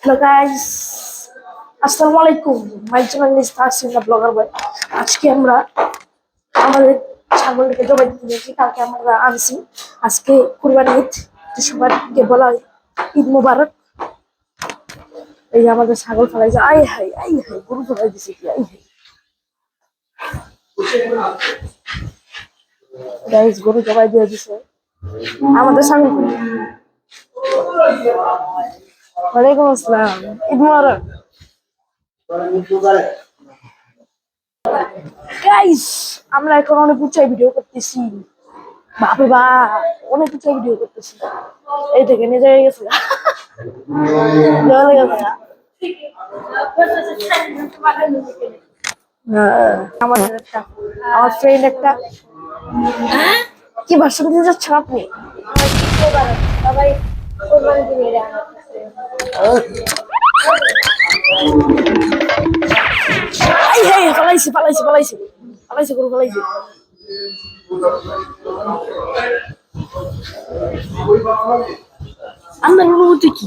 Hello guys, আসসালামু আলাইকুম। My channel is Tahsina blogger বয়। আজকে আমরা আমাদের ছাগলটাকে জবাই দিতে যাচ্ছি। কালকে আমরা আনছি। আজকে কুরবানি ঈদ, সবাইকে বলা হয় ঈদ মুবারক। এই যে আমাদের ছাগল ফেলাইছে, আই হাই গরু ফেলাই দিছে কি আই হাই গাইস, গরু জবাই দিয়ে দিছে আমাদের ছাগল। ওয়ালাইকুম আসসালাম, ঈদ মুবারক গাইস। আমরা এখন অনেক উঁচাই ভিডিও করতেছি, বাপরে বাপ, অনেক উঁচাই ভিডিও করতেছি। এই থেকে নিয়ে যাই গেছে আমাদের একটা, আমার ফ্রেন্ড একটা। কি ভাষণ দিতে যাচ্ছেন আপনি? সবাই পালাইছে পালাইছে পালাইছে পালাইছে গরু পালাইছে। আপনার অনুভূতি কি?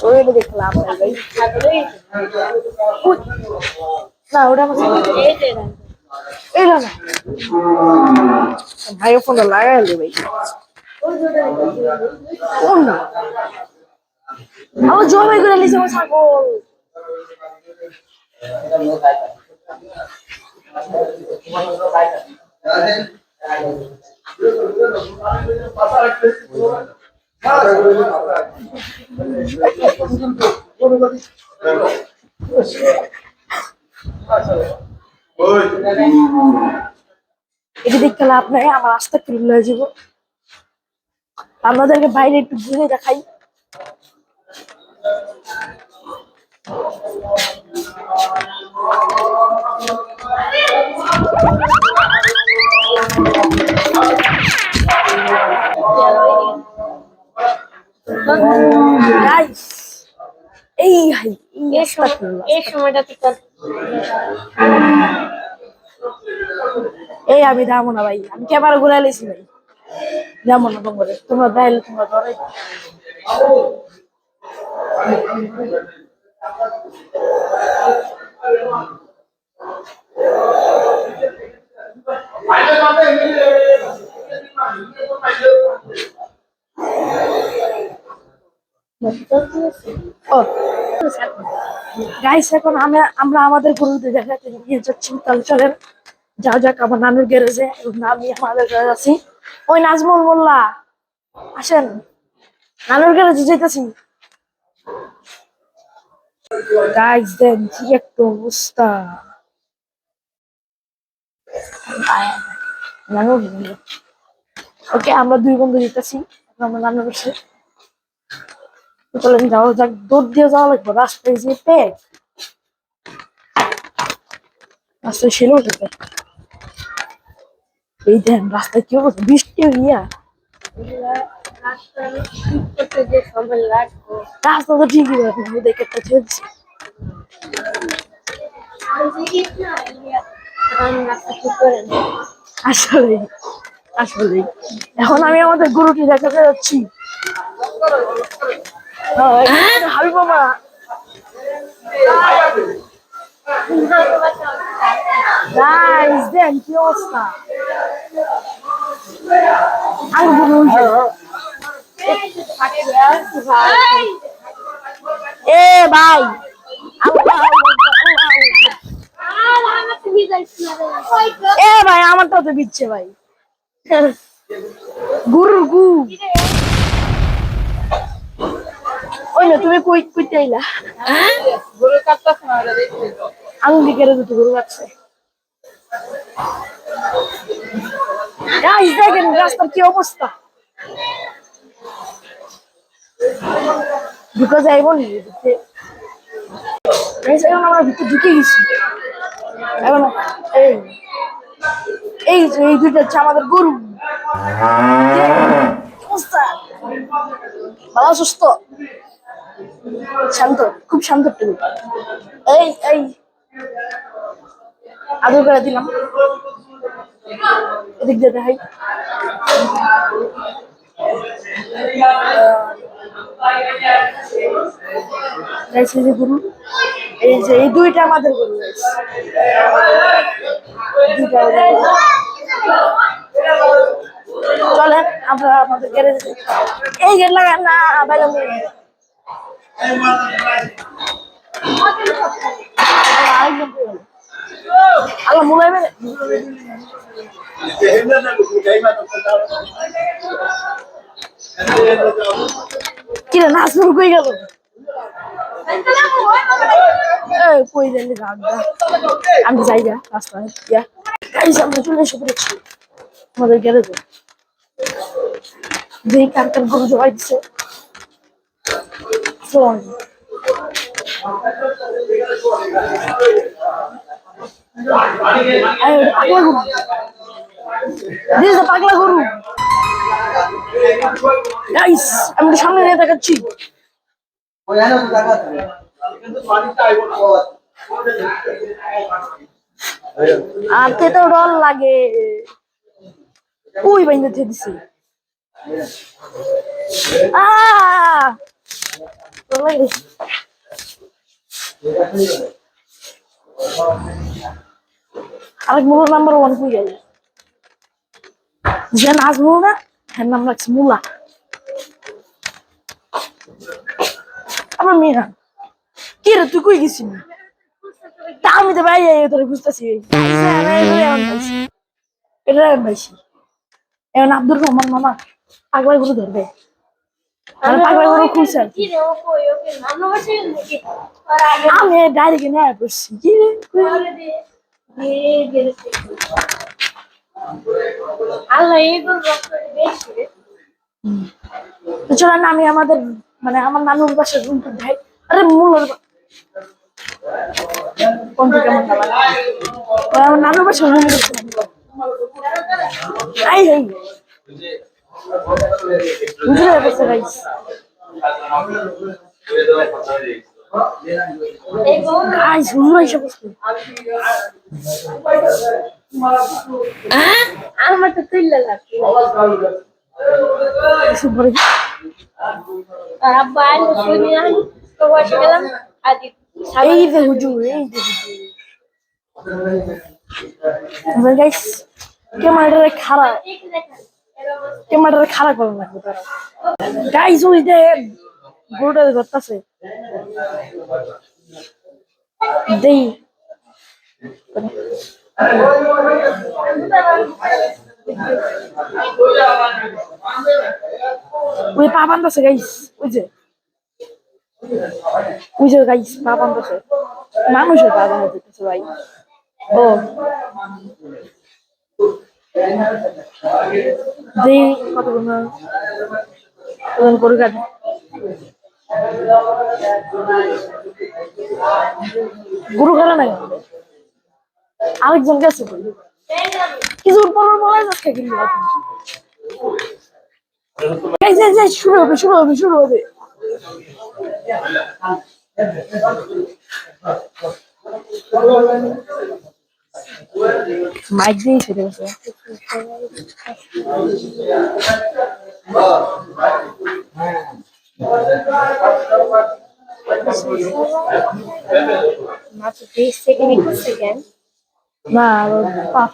ওইটা দেখলাম না, ওটা এটা না ভাই, ফোনটা লাগাইলে ভাই। কোন না আমার জবাই করে নিয়েছে আমার ছাগল। এটা দেখতে লাভ নাই, আমার রাস্তা ক্লিন হয়ে যাব। আমাদেরকে বাইরে একটু ঘুরে দেখাই। এই আমি যাবো না ভাই, আমি ক্যামেরা ঘুরে লেছি ভাই, যাবো না তোমাদের, তোমরা দেখলে তোমরা ধরে। গাইস, এখন আমরা আমাদের গরুতে দেখাতে নিয়ে যাচ্ছি। তাহলে চলেন যাও যাক আমার নানুর গ্যারেজে। আমি আমাদের গ্যারেজ আছি। ওই নাজমুল মোল্লা, আসেন, নানুর গ্যারেজে যেতেছি। গাইস দেন কি একটা অবস্থা। নানুর ওকে, আমরা দুই বন্ধু যেতেছি আমরা নানুর কাছে। চলেন যাও যাক, দৌড় দিয়ে যাওয়া লাগবে, রাস্তায় যে পেট, রাস্তায় ছিল ওটাতে। এই দেন রাস্তায় কি অবস্থা, বৃষ্টি হইয়া রাস্তা তো ঠিকই দেখে একটা চলছে। আসলে আসলে এখন আমি আমাদের গরুটি দেখাতে যাচ্ছি। হাবি বাবা, গাইস দেন কি অবস্থা। এ ভাই, এ ভাই আমারটাও তো দিচ্ছে ভাই, গুরুর গু। ওই না, তুমি কই কইতে আইলা? আঙুলি কেটে দুটো গরু কাটছে। দেখেন রাস্তার কি অবস্থা, ঢুকে যাইব নি? এখন আমরা ভিতরে ঢুকে গেছি। এখন এই এই এই দুইটা হচ্ছে আমাদের গরু। অবস্থা ভালো, সুস্থ। শান্ত, খুব শান্ত একটু। এই এই আদর করে দিলাম, এদিক দিয়ে দেখাই। এই যে গরু, এই যে এই দুইটা আমাদের গরু, দুইটা আমাদের গরু। চলেন আমরা আমাদের গ্যারেজে, এই গেট লাগান না বাইরে আল্লাহ মুলাইবে কিরে নাচুর কই গেল, কই জানি আমি যাই গা রাস্তায় গিয়া। আমরা চলে এসে পড়েছি আমাদের গ্যারেজে, যেই কার গরু জবাই দিচ্ছে। পাগলা গরু, আমি সামনে নিয়ে দেখাচ্ছি। আর তো ডর লাগে, ওই বাইন্দে দিছি। আরেক মুলার নাম্বার 1 কই গেল, যে নাজমুল না হ্যাঁ নাম রাখছে মুলা। আমার মেয়ে কি রে তুই কই গেছিস? তা আমি তো ভাই তোরে বুঝতেছি, এটা পাইছি। এখন আব্দুর রহমান মামা পাগলা গরু ধরবে, পাগলা গরু খুলছে আর কি। আমি ডাইরেক্ট নিয়ে পড়ছি কি চলেন আমি আমাদের মানে আমার নানুর বাসার রুমটা দেখাই। আরে মূল আমার নানুর বাসার রুম বুঝে যাচ্ছে গাইস। গাইস হুজুর এসে বসলো, আমার তো তুইলা লাগছে আর আব্বা আইলো শুনিয়া তো বসে গেলাম। এই যে হুজুর, এই যে হুজুর গাইস ক্যামেরাটা খারাপ, ক্যামেরাটা খারাপ করা লাগবে তারা। গাইস ওই যে গরুটা ধরতেছে দেই ওই পা বান্ধাছে গাইস, ওই যে গাইস পা বান্ধাছে, মানুষের পা বান্ধাছে ভাই। ও দেই কত গরু কাটে গরু কাটা নাই, আরেকজন গেছে কিছুক্ষণ পর বলাই যাচ্ছে কিন্তু শুরু হবে শুরু হবে শুরু হবে। মাইক দিয়ে ছেড়ে গেছে। মাত্র 30 সেকেন্ড 20 সেকেন্ড না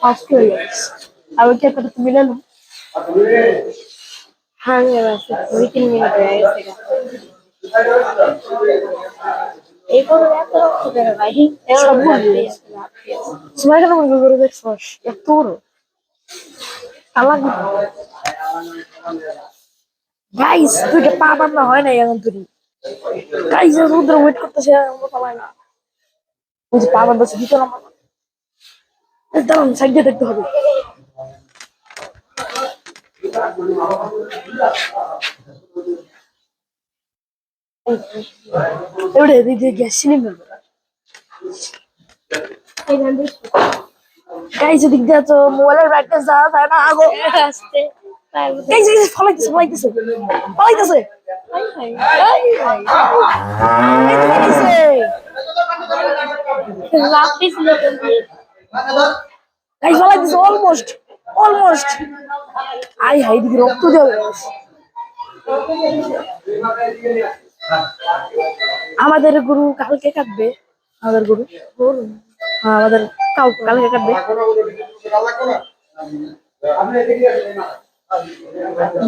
ফাস্ট হয়ে গেছে। আর ওই ক্যাপটা তুমি নিলে হ্যাঁ আছে 2-3 মিনিট হয়ে গেছে। এই করে এত রক্ত বের ভাই সব বলবি সময় কেন মনে করে দেখছস এত বড় আলাগ গাইস তুইটা পা বাঁধা হয় না এখন তুই গাইস রুদ্র ওয়েট করতেছে আমরা পালাই না, ওই যে পা বাঁধাছে ভিতরে আমার দাঁড়ান সাইড দিয়ে দেখতে হবে। এবারে দিদি গ্যাস সিলিন্ডার গাইস এদিক দিয়ে তো মোবাইলের ব্রাইটনেস যাওয়া যায় না আগো আসতে গাইস গাইস ফলাইতেছে ফলাইতেছে ফলাইতেছে অলমোস্ট অলমোস্ট আই হাই দিকে রক্ত দেওয়া আমাদের গরু কালকে কাটবে আমাদের গরু হ্যাঁ আমাদের কালকে কাটবে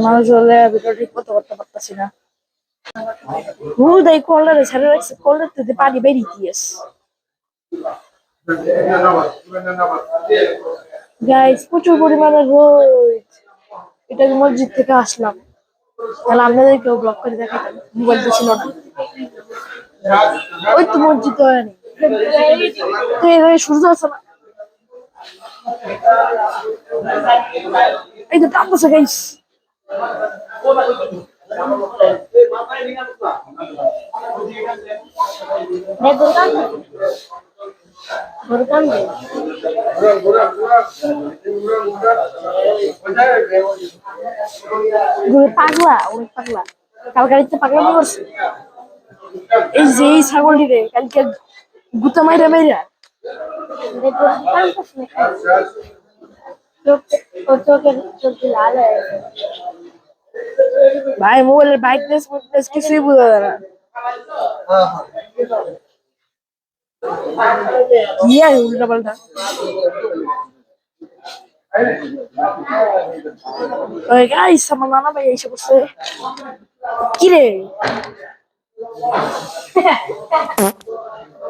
মানুষ হলে ভিতরে ঠিক মতো করতে পারতেছি না দেয় কলারে ছেড়ে রাখছে কলার থেকে পানি বেরিয়ে দিয়েছে গাইস প্রচুর পরিমাণে রোদ এটা মসজিদ থেকে আসলাম তাহলে আপনাদেরকেও ব্লক করে দেখাতাম মোবাইল তো ছিল না ওই তো মসজিদ হয়নি সূর্য আছে না এই তো টাপছে গাইস পাগলা অনেক পাগলা কালকে পাগলা করছে এই যে এই ছাগলটি রে কালকে গুতা মাইরা মাইরা ভাই মোবাইলের ব্রাইটনেস কিছুই বোঝা যায় না কি আর উল্টা পাল্টা গাইস আমার নানা ভাই এসে বসে কি রে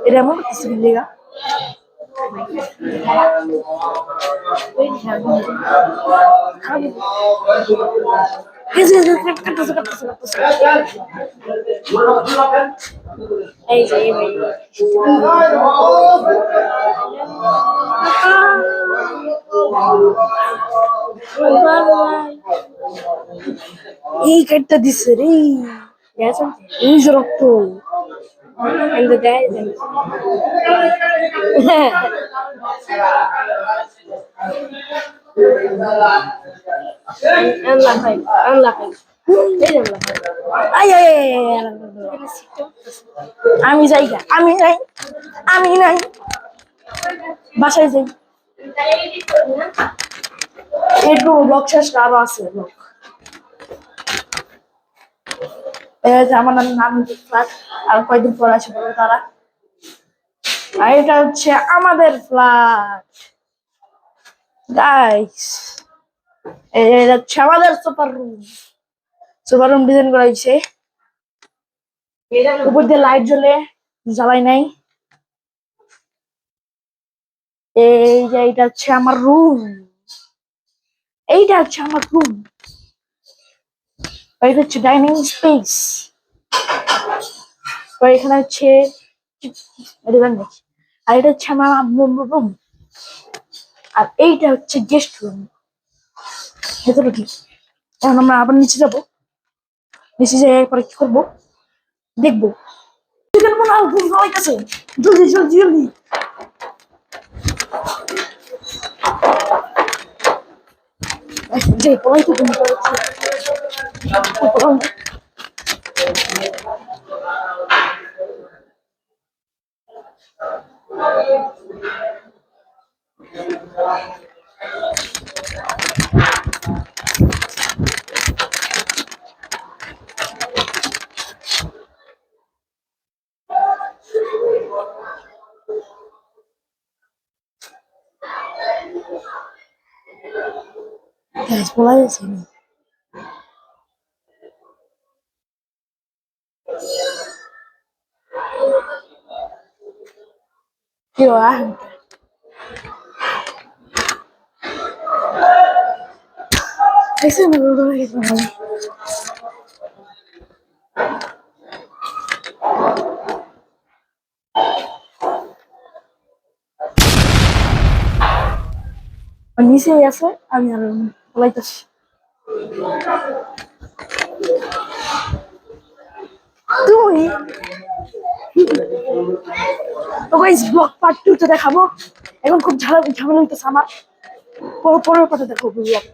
এটা এমন কিছু বিল্লিগা এই কাটটা দিচ্ছে রে এই যে রক্ত আমি যাই আমি নাই আমি নাই বাসায় যাই একটু ব্লক শেষ আরো আছে ব্লক আমার নাম ফ্ল্যাট আর কয়েকদিন পর আসে বলবে তারা আর এটা হচ্ছে আমাদের ফ্ল্যাট গাইস এটা হচ্ছে আমাদের সুপার রুম ডিজাইন করা হয়েছে উপর দিয়ে লাইট জ্বলে জ্বালাই নাই এই যে এটা হচ্ছে আমার রুম এইটা হচ্ছে আমার রুম এটা হচ্ছে ডাইনিং স্পেস এখানে হচ্ছে আর এটা হচ্ছে আমার রুম আর এইটা হচ্ছে গেস্ট রুম ভেতরে কি এখন আমরা আবার নিচে যাবো নিচে যাই পরে কি করবো দেখবো জলদি জলদি জলদি যে পড়াই তো তুমি guys, mulai di sini. Kiloan. Saya dulu gitu. নিচে আছে আমি আর বলাইতেছি তুই তো গাইস ব্লগ পার্ট 2 তে দেখাবো এখন খুব ঝামেলা হইতেছে আমার পরের কথা দেখো ব্লগ